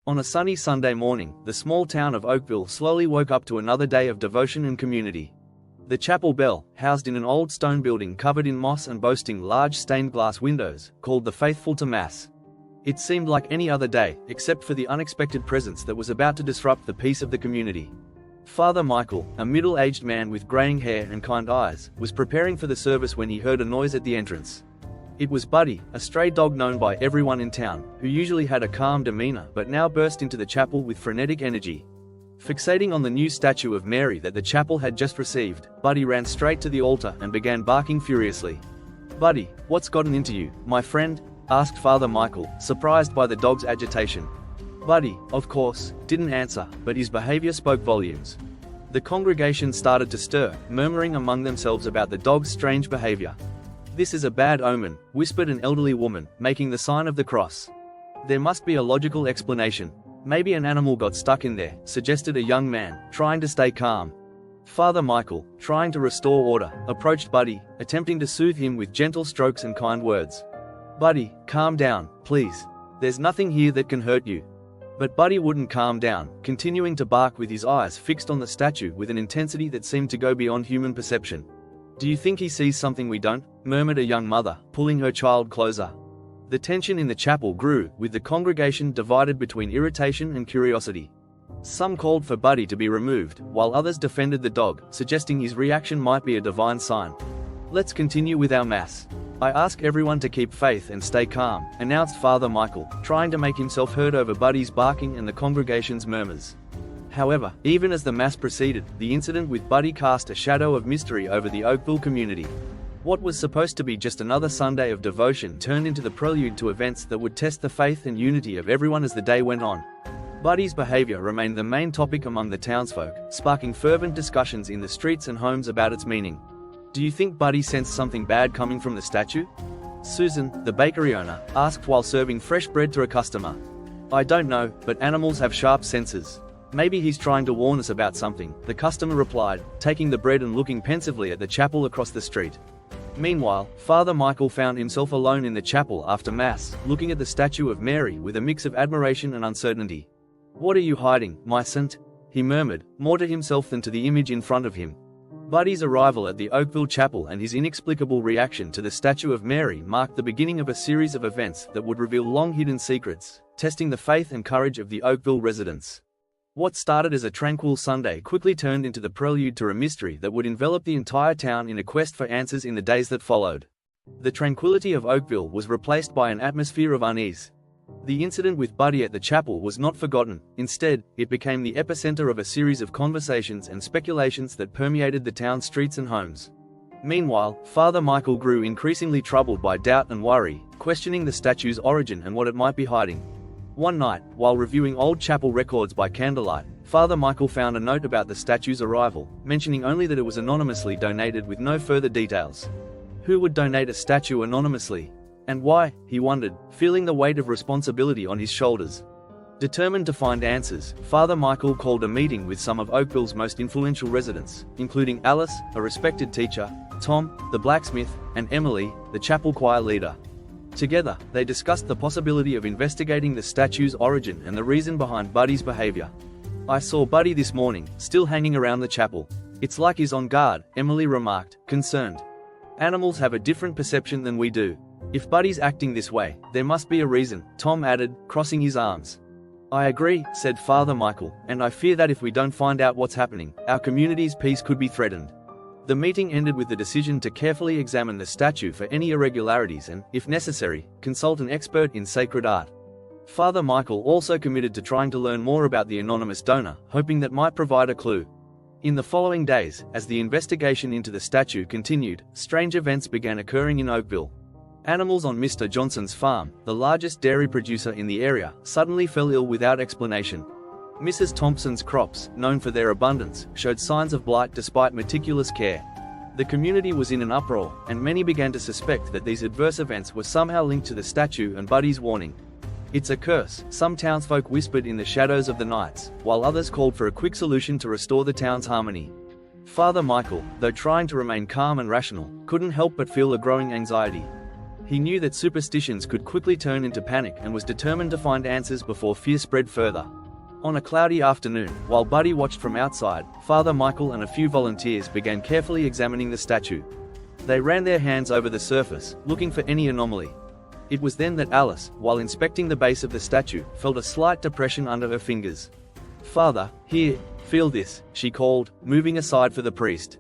On a sunny Sunday morning, the small town of Oakville slowly woke up to another day of devotion and community. The chapel bell, housed in an old stone building covered in moss and boasting large stained glass windows, called the faithful to Mass. It seemed like any other day, except for the unexpected presence that was about to disrupt the peace of the community. Father Michael, a middle-aged man with graying hair and kind eyes, was preparing for the service when he heard a noise at the entrance. It was Buddy, a stray dog known by everyone in town, who usually had a calm demeanor but now burst into the chapel with frenetic energy. Fixating on the new statue of Mary that the chapel had just received, Buddy ran straight to the altar and began barking furiously. "Buddy, what's gotten into you, my friend?" asked Father Michael, surprised by the dog's agitation. Buddy, of course, didn't answer, but his behavior spoke volumes. The congregation started to stir, murmuring among themselves about the dog's strange behavior. "This is a bad omen," whispered an elderly woman, making the sign of the cross. "There must be a logical explanation. Maybe an animal got stuck in there," suggested a young man, trying to stay calm. Father Michael, trying to restore order, approached Buddy, attempting to soothe him with gentle strokes and kind words. "Buddy, calm down, please. There's nothing here that can hurt you." But Buddy wouldn't calm down, continuing to bark with his eyes fixed on the statue with an intensity that seemed to go beyond human perception. "Do you think he sees something we don't?" murmured a young mother, pulling her child closer. The tension in the chapel grew, with the congregation divided between irritation and curiosity. Some called for Buddy to be removed, while others defended the dog, suggesting his reaction might be a divine sign. "Let's continue with our Mass. I ask everyone to keep faith and stay calm," announced Father Michael, trying to make himself heard over Buddy's barking and the congregation's murmurs. However, even as the Mass proceeded, the incident with Buddy cast a shadow of mystery over the Oakville community. What was supposed to be just another Sunday of devotion turned into the prelude to events that would test the faith and unity of everyone as the day went on. Buddy's behavior remained the main topic among the townsfolk, sparking fervent discussions in the streets and homes about its meaning. "Do you think Buddy sensed something bad coming from the statue?" Susan, the bakery owner, asked while serving fresh bread to a customer. "I don't know, but animals have sharp senses. Maybe he's trying to warn us about something," the customer replied, taking the bread and looking pensively at the chapel across the street. Meanwhile, Father Michael found himself alone in the chapel after Mass, looking at the statue of Mary with a mix of admiration and uncertainty. "What are you hiding, my saint?" he murmured, more to himself than to the image in front of him. Buddy's arrival at the Oakville Chapel and his inexplicable reaction to the statue of Mary marked the beginning of a series of events that would reveal long-hidden secrets, testing the faith and courage of the Oakville residents. What started as a tranquil Sunday quickly turned into the prelude to a mystery that would envelop the entire town in a quest for answers in the days that followed. The tranquility of Oakville was replaced by an atmosphere of unease. The incident with Buddy at the chapel was not forgotten. Instead, it became the epicenter of a series of conversations and speculations that permeated the town's streets and homes. Meanwhile, Father Michael grew increasingly troubled by doubt and worry, questioning the statue's origin and what it might be hiding. One night, while reviewing old chapel records by candlelight, Father Michael found a note about the statue's arrival, mentioning only that it was anonymously donated with no further details. Who would donate a statue anonymously? And why, he wondered, feeling the weight of responsibility on his shoulders. Determined to find answers, Father Michael called a meeting with some of Oakville's most influential residents, including Alice, a respected teacher, Tom, the blacksmith, and Emily, the chapel choir leader. Together, they discussed the possibility of investigating the statue's origin and the reason behind Buddy's behavior. "I saw Buddy this morning, still hanging around the chapel. It's like he's on guard," Emily remarked, concerned. "Animals have a different perception than we do. If Buddy's acting this way, there must be a reason," Tom added, crossing his arms. "I agree," said Father Michael, "and I fear that if we don't find out what's happening, our community's peace could be threatened." The meeting ended with the decision to carefully examine the statue for any irregularities and, if necessary, consult an expert in sacred art. Father Michael also committed to trying to learn more about the anonymous donor, hoping that might provide a clue. In the following days, as the investigation into the statue continued, strange events began occurring in Oakville. Animals on Mr. Johnson's farm, the largest dairy producer in the area, suddenly fell ill without explanation. Mrs. Thompson's crops, known for their abundance, showed signs of blight despite meticulous care. The community was in an uproar, and many began to suspect that these adverse events were somehow linked to the statue and Buddy's warning. "It's a curse," some townsfolk whispered in the shadows of the nights, while others called for a quick solution to restore the town's harmony. Father Michael, though trying to remain calm and rational, couldn't help but feel a growing anxiety. He knew that superstitions could quickly turn into panic and was determined to find answers before fear spread further. On a cloudy afternoon, while Buddy watched from outside, Father Michael and a few volunteers began carefully examining the statue. They ran their hands over the surface, looking for any anomaly. It was then that Alice, while inspecting the base of the statue, felt a slight depression under her fingers. "Father, here, feel this," she called, moving aside for the priest.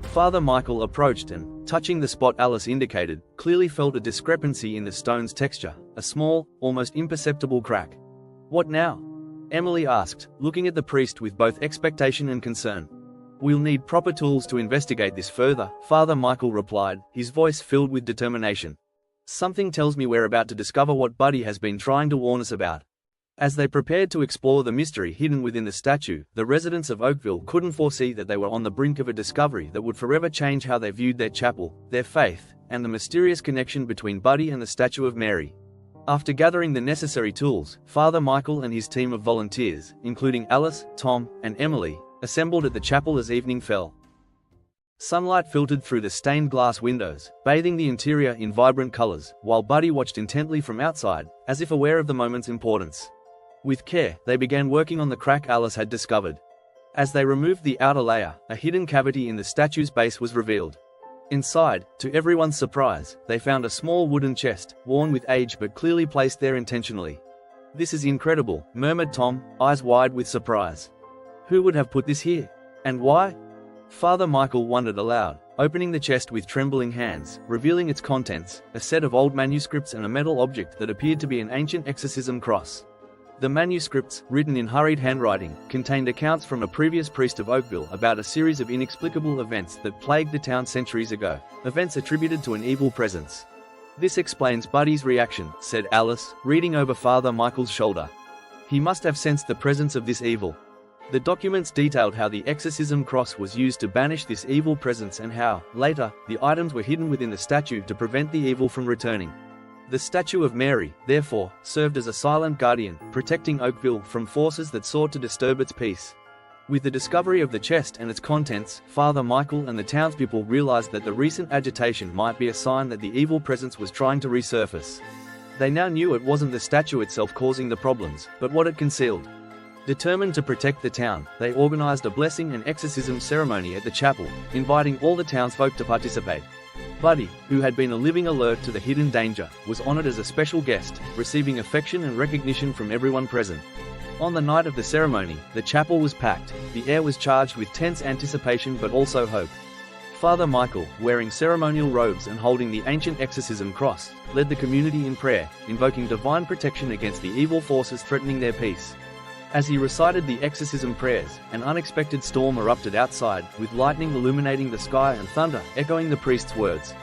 Father Michael approached and, touching the spot Alice indicated, clearly felt a discrepancy in the stone's texture, a small, almost imperceptible crack. "What now?" Emily asked, looking at the priest with both expectation and concern. "We'll need proper tools to investigate this further," Father Michael replied, his voice filled with determination. "Something tells me we're about to discover what Buddy has been trying to warn us about." As they prepared to explore the mystery hidden within the statue, the residents of Oakville couldn't foresee that they were on the brink of a discovery that would forever change how they viewed their chapel, their faith, and the mysterious connection between Buddy and the statue of Mary. After gathering the necessary tools, Father Michael and his team of volunteers, including Alice, Tom, and Emily, assembled at the chapel as evening fell. Sunlight filtered through the stained glass windows, bathing the interior in vibrant colors, while Buddy watched intently from outside, as if aware of the moment's importance. With care, they began working on the crack Alice had discovered. As they removed the outer layer, a hidden cavity in the statue's base was revealed. Inside, to everyone's surprise, they found a small wooden chest, worn with age but clearly placed there intentionally. "This is incredible," murmured Tom, eyes wide with surprise. "Who would have put this here? And why?" Father Michael wondered aloud, opening the chest with trembling hands, revealing its contents, a set of old manuscripts and a metal object that appeared to be an ancient exorcism cross. The manuscripts, written in hurried handwriting, contained accounts from a previous priest of Oakville about a series of inexplicable events that plagued the town centuries ago, events attributed to an evil presence. "This explains Buddy's reaction," said Alice, reading over Father Michael's shoulder. "He must have sensed the presence of this evil." The documents detailed how the exorcism cross was used to banish this evil presence and how, later, the items were hidden within the statue to prevent the evil from returning. The statue of Mary, therefore, served as a silent guardian, protecting Oakville from forces that sought to disturb its peace. With the discovery of the chest and its contents, Father Michael and the townspeople realized that the recent agitation might be a sign that the evil presence was trying to resurface. They now knew it wasn't the statue itself causing the problems, but what it concealed. Determined to protect the town, they organized a blessing and exorcism ceremony at the chapel, inviting all the townsfolk to participate. Buddy, who had been a living alert to the hidden danger, was honored as a special guest, receiving affection and recognition from everyone present. On the night of the ceremony, the chapel was packed, the air was charged with tense anticipation but also hope. Father Michael, wearing ceremonial robes and holding the ancient exorcism cross, led the community in prayer, invoking divine protection against the evil forces threatening their peace. As he recited the exorcism prayers, an unexpected storm erupted outside, with lightning illuminating the sky and thunder echoing the priest's words.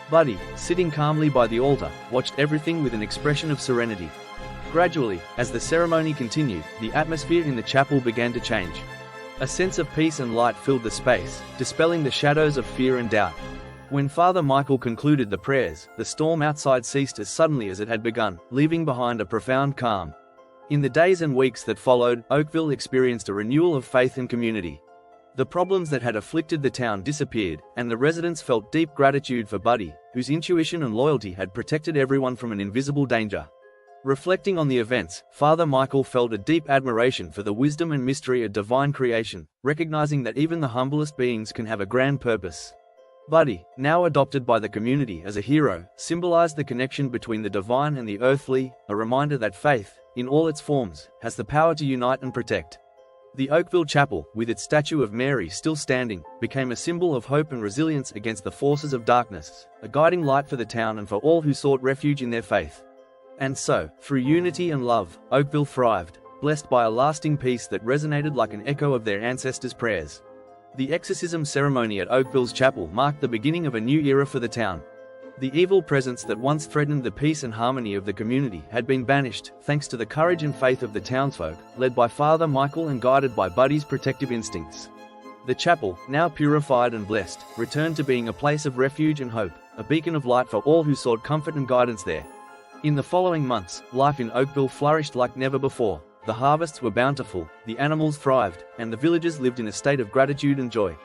Buddy, sitting calmly by the altar, watched everything with an expression of serenity. Gradually, as the ceremony continued, the atmosphere in the chapel began to change. A sense of peace and light filled the space, dispelling the shadows of fear and doubt. When Father Michael concluded the prayers, the storm outside ceased as suddenly as it had begun, leaving behind a profound calm. In the days and weeks that followed, Oakville experienced a renewal of faith and community. The problems that had afflicted the town disappeared, and the residents felt deep gratitude for Buddy, whose intuition and loyalty had protected everyone from an invisible danger. Reflecting on the events, Father Michael felt a deep admiration for the wisdom and mystery of divine creation, recognizing that even the humblest beings can have a grand purpose. Buddy, now adopted by the community as a hero, symbolized the connection between the divine and the earthly, a reminder that faith, in all its forms, has the power to unite and protect. The Oakville Chapel, with its statue of Mary still standing, became a symbol of hope and resilience against the forces of darkness, a guiding light for the town and for all who sought refuge in their faith. And so, through unity and love, Oakville thrived, blessed by a lasting peace that resonated like an echo of their ancestors' prayers. The exorcism ceremony at Oakville's chapel marked the beginning of a new era for the town. The evil presence that once threatened the peace and harmony of the community had been banished, thanks to the courage and faith of the townsfolk, led by Father Michael and guided by Buddy's protective instincts. The chapel, now purified and blessed, returned to being a place of refuge and hope, a beacon of light for all who sought comfort and guidance there. In the following months, life in Oakville flourished like never before. The harvests were bountiful, the animals thrived, and the villagers lived in a state of gratitude and joy.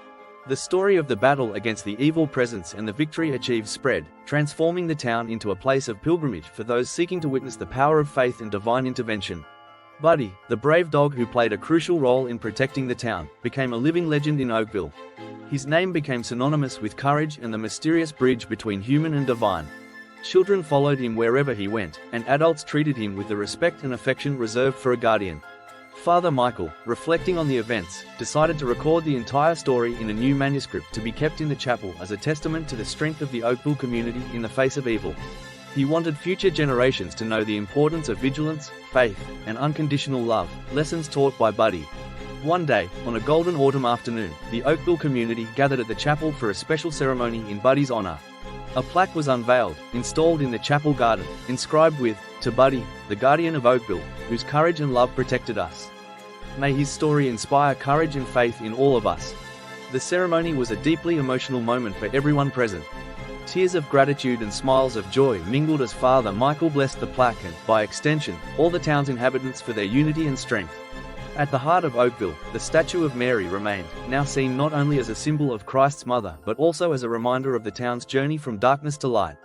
The story of the battle against the evil presence and the victory achieved spread, transforming the town into a place of pilgrimage for those seeking to witness the power of faith and divine intervention. Buddy, the brave dog who played a crucial role in protecting the town, became a living legend in Oakville. His name became synonymous with courage and the mysterious bridge between human and divine. Children followed him wherever he went, and adults treated him with the respect and affection reserved for a guardian. Father Michael, reflecting on the events, decided to record the entire story in a new manuscript to be kept in the chapel as a testament to the strength of the Oakville community in the face of evil. He wanted future generations to know the importance of vigilance, faith, and unconditional love, lessons taught by Buddy. One day, on a golden autumn afternoon, the Oakville community gathered at the chapel for a special ceremony in Buddy's honor. A plaque was unveiled, installed in the chapel garden, inscribed with, "To Buddy, the guardian of Oakville, whose courage and love protected us. May his story inspire courage and faith in all of us." The ceremony was a deeply emotional moment for everyone present. Tears of gratitude and smiles of joy mingled as Father Michael blessed the plaque and, by extension, all the town's inhabitants for their unity and strength. At the heart of Oakville, the statue of Mary remained, now seen not only as a symbol of Christ's mother but also as a reminder of the town's journey from darkness to light.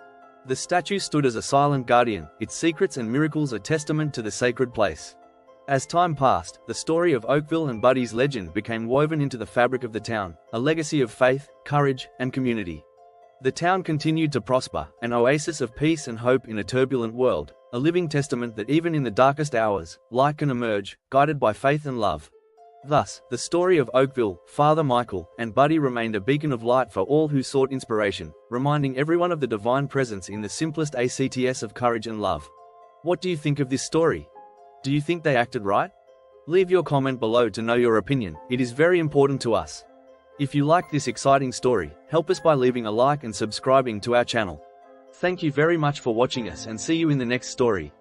The statue stood as a silent guardian, its secrets and miracles a testament to the sacred place. As time passed, the story of Oakville and Buddy's legend became woven into the fabric of the town, a legacy of faith, courage, and community. The town continued to prosper, an oasis of peace and hope in a turbulent world, a living testament that even in the darkest hours, light can emerge, guided by faith and love. Thus, the story of Oakville, Father Michael, and Buddy remained a beacon of light for all who sought inspiration, reminding everyone of the divine presence in the simplest acts of courage and love. What do you think of this story? Do you think they acted right? Leave your comment below to know your opinion, it is very important to us. If you like this exciting story, help us by leaving a like and subscribing to our channel. Thank you very much for watching us and see you in the next story.